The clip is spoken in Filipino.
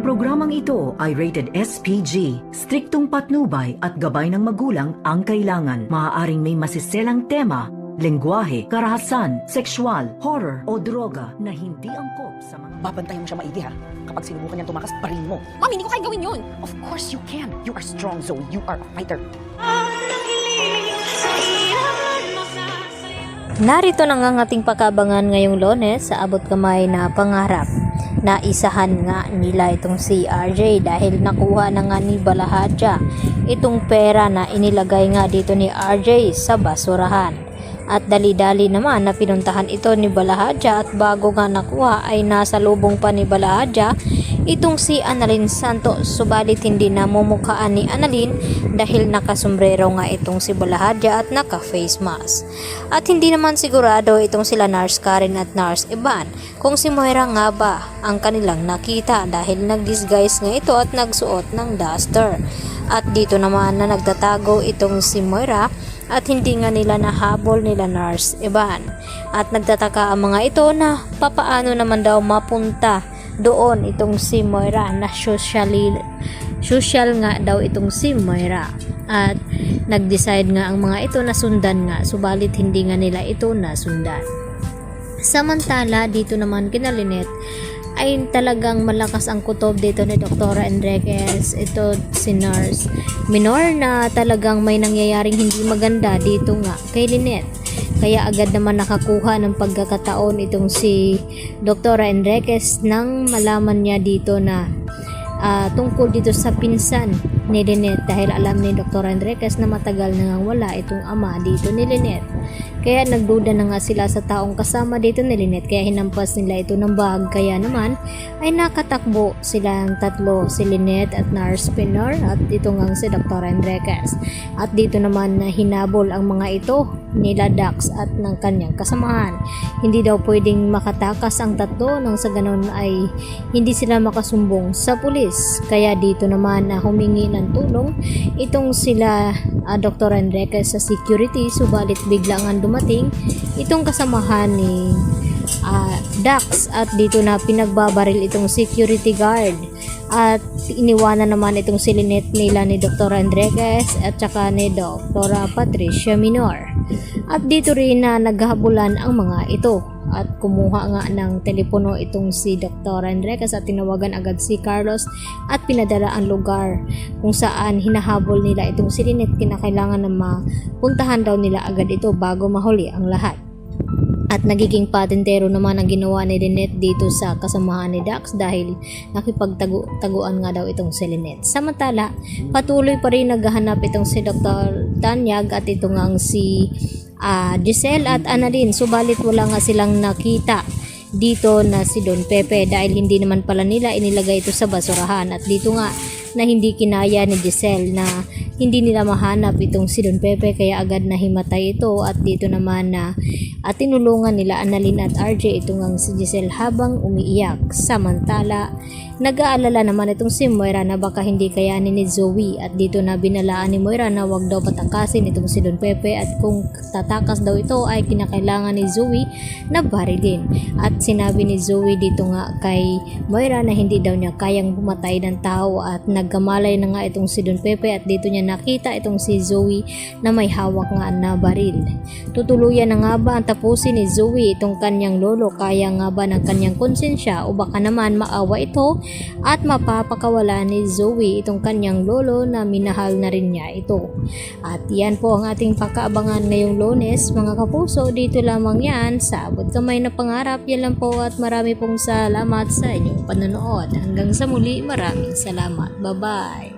programang ito ay rated SPG. Striktong patnubay at gabay ng magulang ang kailangan. Maaaring may masiselang tema, lengguwahe, karahasan, sexual, horror o droga na hindi angkop sa mga... Babantayan mo siya maigi ha. Kapag sinubukan niyang tumakas, parin mo. Mami, hindi ko kaya gawin yun. Of course you can. You are strong, Zoe. You are a fighter. Narito na nga ang ating pagkabangan ngayong Lunes sa abot kamay na pangarap. Naisahan nga nila itong si RJ dahil nakuha na nga ni Balahadja itong pera na inilagay nga dito ni RJ sa basurahan. At dali-dali naman na pinuntahan ito ni Balahadja at bago nga nakuha ay nasa lubong pa ni Balahadja itong si Annalyn Santos, subalit hindi na mumukhaan ni Annalyn dahil nakasombrero nga itong si Balahadja at naka-face mask. At hindi naman sigurado itong sila Nurse Karen at Nurse Ivan kung si Moira nga ba ang kanilang nakita dahil nag-disguise nga ito at nagsuot ng duster. At dito naman na nagtatago itong si Moira at hindi nga nila nahabol nila Nurse Ivan. At nagtataka ang mga ito na papaano naman daw mapunta doon itong si Moira na social nga daw itong si Moira. At nag-decide nga ang mga ito na sundan nga, subalit hindi nga nila ito nasundan. Samantala dito naman kina Lynette ay talagang malakas ang kutob dito ni Dr. Enriquez. Ito si Nurse Minor na talagang may nangyayaring hindi maganda dito nga kay Lynette. Kaya agad naman nakakuha ng pagkakataon itong si Dr. Enriquez nang malaman niya dito na tungkol dito sa pinsan ni Lynette dahil alam ni Dr. Enriquez na matagal na nga wala itong ama dito ni Lynette. Kaya nagduda na nga sila sa taong kasama dito ni Lynette kaya hinampas nila ito ng bag. Kaya naman ay nakatakbo silang tatlo, si Lynette at Nurse Pinor at ito nga si Dr. Enriquez. At dito naman na hinabol ang mga ito nila Dax at ng kanyang kasamahan. Hindi daw pwedeng makatakas ang tatlo nang sa ganon ay hindi sila makasumbong sa pulis. Kaya dito naman na humingi ng tulong itong sila Dr. Enriquez sa security, subalit bigla nga dumating itong kasamahan ni Dax at dito na pinagbabaril itong security guard at iniwanan naman itong si Lynette nila ni Dr. Enriquez at saka ni Dr. Patricia Minor. At dito rin na naghabulan ang mga ito at kumuha nga ng telepono itong si Dr. Enriquez at tinawagan agad si Carlos at pinadala ang lugar kung saan hinahabol nila itong si Lynette. Kinakailangan na mapuntahan daw nila agad ito bago mahuli ang lahat. At nagiging patentero naman ang ginawa ni Lynette dito sa kasamahan ni Dax dahil nakipagtaguan nga daw itong si Lynette. Samantala, patuloy pa rin naghahanap itong si Dr. Tanyag at ito nga si Giselle at Annalyn, subalit wala nga silang nakita dito na si Don Pepe dahil hindi naman pala nila inilagay ito sa basurahan. At dito nga na hindi kinaya ni Giselle na hindi nila mahanap itong si Don Pepe kaya agad na himatay ito. At dito naman na tinulungan nila Annalyn at RJ itong ang si Giselle habang umiiyak. Samantala nag-aalala naman itong si Moira na baka hindi kayanin ni Zoe at dito na binalaan ni Moira na wag daw patakasin itong si Don Pepe at kung tatakas daw ito ay kinakailangan ni Zoe na barilin. At sinabi ni Zoe dito nga kay Moira na hindi daw niya kayang bumatay ng tao at nagkamalay na nga itong si Don Pepe at dito niya nakita itong si Zoe na may hawak nga na baril. Tutuluyan na nga ba ang tapusin ni Zoe itong kanyang lolo? Kaya nga ba ng kanyang konsensya o baka naman maawa ito at mapapakawala ni Zoe itong kanyang lolo na minahal na rin niya ito? At yan po ang ating pagkaabangan ngayong Lunes mga kapuso. Dito lamang yan sa abot kamay na pangarap. Yan lang po at marami pong salamat sa inyong panonood. Hanggang sa muli, maraming salamat. Bye-bye.